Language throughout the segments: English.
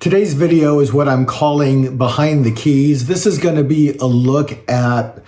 Today's video is what I'm calling Behind the Keys. This is going to be a look at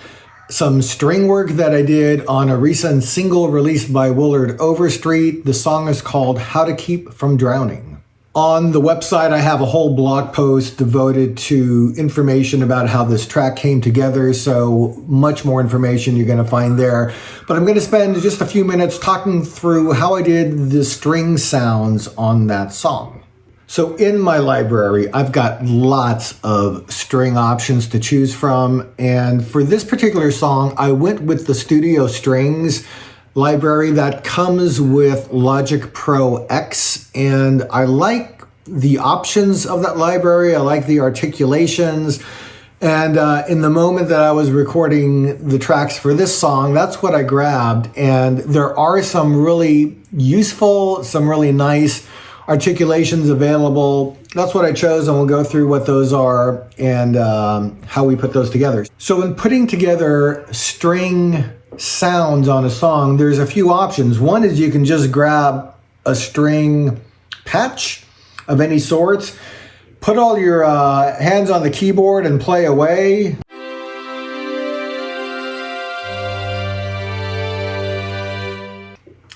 some string work that I did on a recent single released by Willard Overstreet. The song is called How to Keep from Drowning. On the website, I have a whole blog post devoted to information about how this track came together, so much more information you're going to find there. But I'm going to spend just a few minutes talking through how I did the string sounds on that song. So in my library, I've got lots of string options to choose from. And for this particular song, I went with the Studio Strings library that comes with Logic Pro X. And I like the options of that library. I like the articulations. And in the moment that I was recording the tracks for this song, that's what I grabbed. And there are some really useful, some really nice articulations available. That's what I chose, and we'll go through what those are and how we put those together. So in putting together string sounds on a song, there's a few options. One is you can just grab a string patch of any sorts, put all your hands on the keyboard and play away.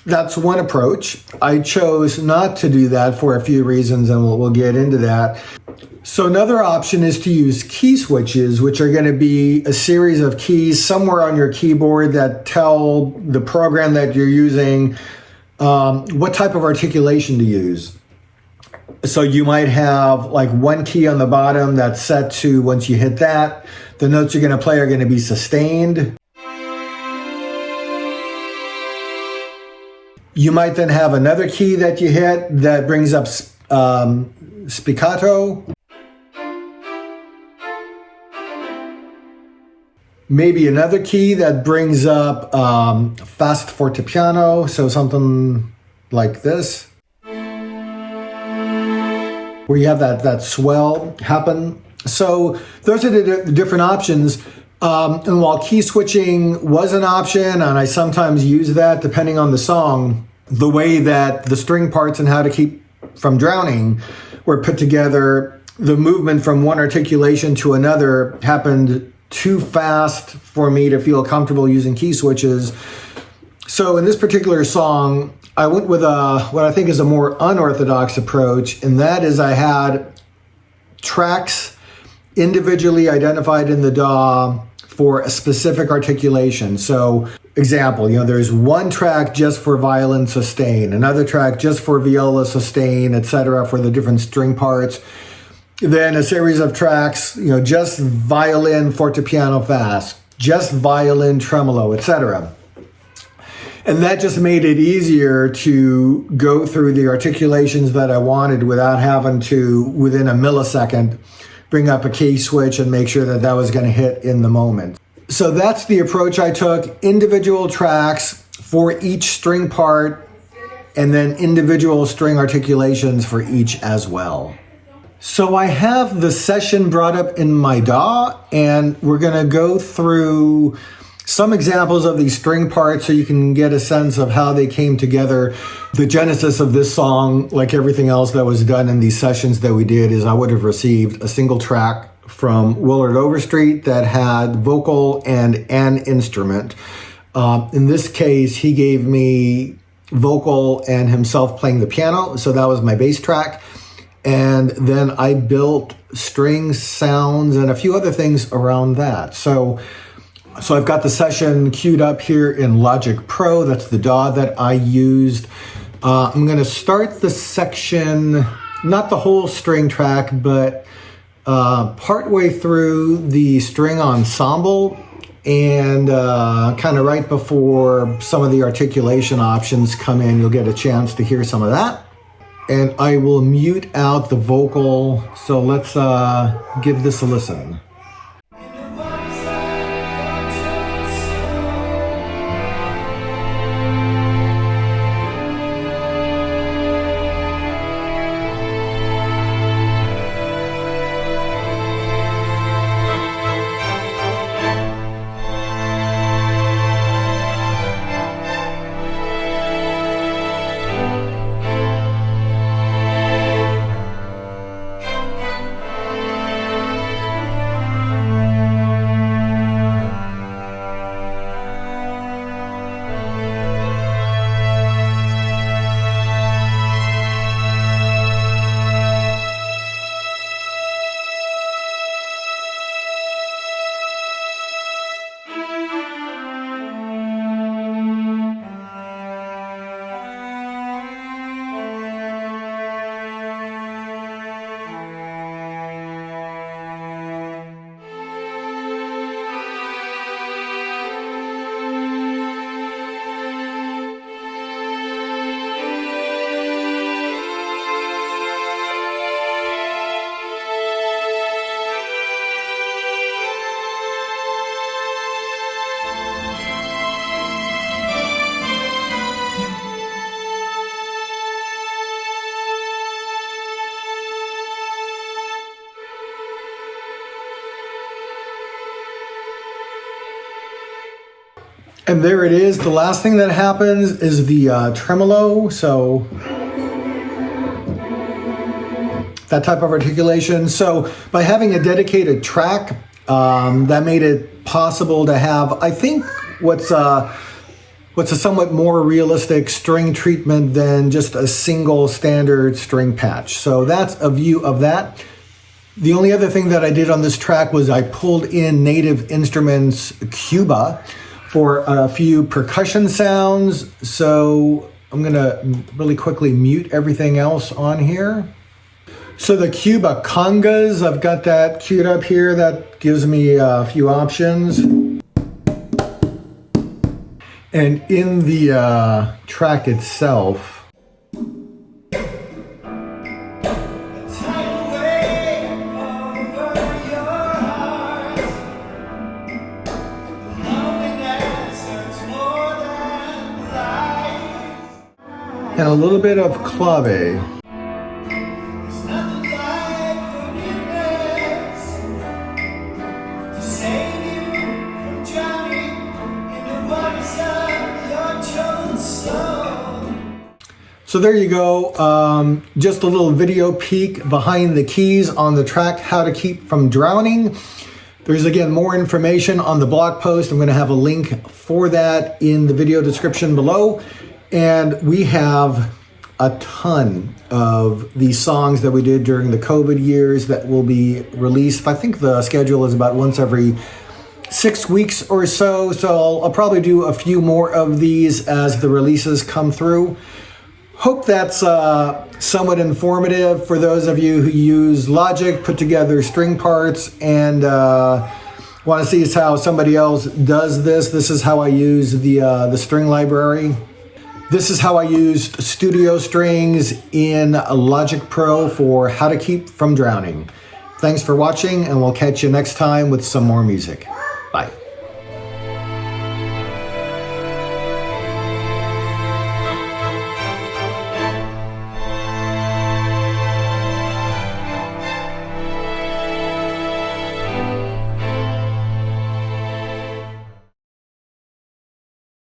That's one approach. I chose not to do that for a few reasons, and we'll get into that. So another option is to use key switches, which are going to be a series of keys somewhere on your keyboard that tell the program that you're using what type of articulation to use. So you might have like one key on the bottom that's set to, once you hit that, the notes you're going to play are going to be sustained. You might then have another key that you hit that brings up spiccato. Maybe another key that brings up fast fortepiano, so something like this, where you have that swell happen. So those are the different options. And while key switching was an option, and I sometimes use that depending on the song, the way that the string parts and How to Keep from Drowning were put together, the movement from one articulation to another happened too fast for me to feel comfortable using key switches. So in this particular song, I went with what I think is a more unorthodox approach, and that is I had tracks individually identified in the DAW for a specific articulation. So example, there's one track just for violin sustain, another track just for viola sustain, etc., for the different string parts. Then a series of tracks, just violin fortepiano fast, just violin tremolo, etc. And that just made it easier to go through the articulations that I wanted without having to, within a millisecond, bring up a key switch and make sure that that was going to hit in the moment. So that's the approach I took. Individual tracks for each string part, and then individual string articulations for each as well. So I have the session brought up in my DAW, and we're going to go through some examples of these string parts so you can get a sense of how they came together. The genesis of this song, like everything else that was done in these sessions that we did, is I would have received a single track from Willard Overstreet that had vocal and an instrument. In this case, he gave me vocal and himself playing the piano, so that was my bass track. And then I built string sounds and a few other things around that. So I've got the session queued up here in Logic Pro. That's the DAW that I used. I'm going to start the section, not the whole string track, but partway through the string ensemble, and kind of right before some of the articulation options come in. You'll get a chance to hear some of that. And I will mute out the vocal. So let's give this a listen. And there it is. The last thing that happens is the tremolo. So that type of articulation. So by having a dedicated track, that made it possible to have, I think, what's a somewhat more realistic string treatment than just a single standard string patch. So that's a view of that. The only other thing that I did on this track was I pulled in Native Instruments Cuba for a few percussion sounds. So I'm gonna really quickly mute everything else on here. So the Cuba congas, I've got that queued up here. That gives me a few options. And in the track itself, and a little bit of clave. So there you go, just a little video peek behind the keys on the track, How to Keep from Drowning. There's, again, more information on the blog post. I'm going to have a link for that in the video description below. And we have a ton of these songs that we did during the COVID years that will be released. I think the schedule is about once every 6 weeks or so. So I'll probably do a few more of these as the releases come through. Hope that's somewhat informative for those of you who use Logic, put together string parts, and want to see how somebody else does this. This is how I use the string library. This is how I used studio strings in Logic Pro for How to Keep from Drowning. Thanks for watching, and we'll catch you next time with some more music.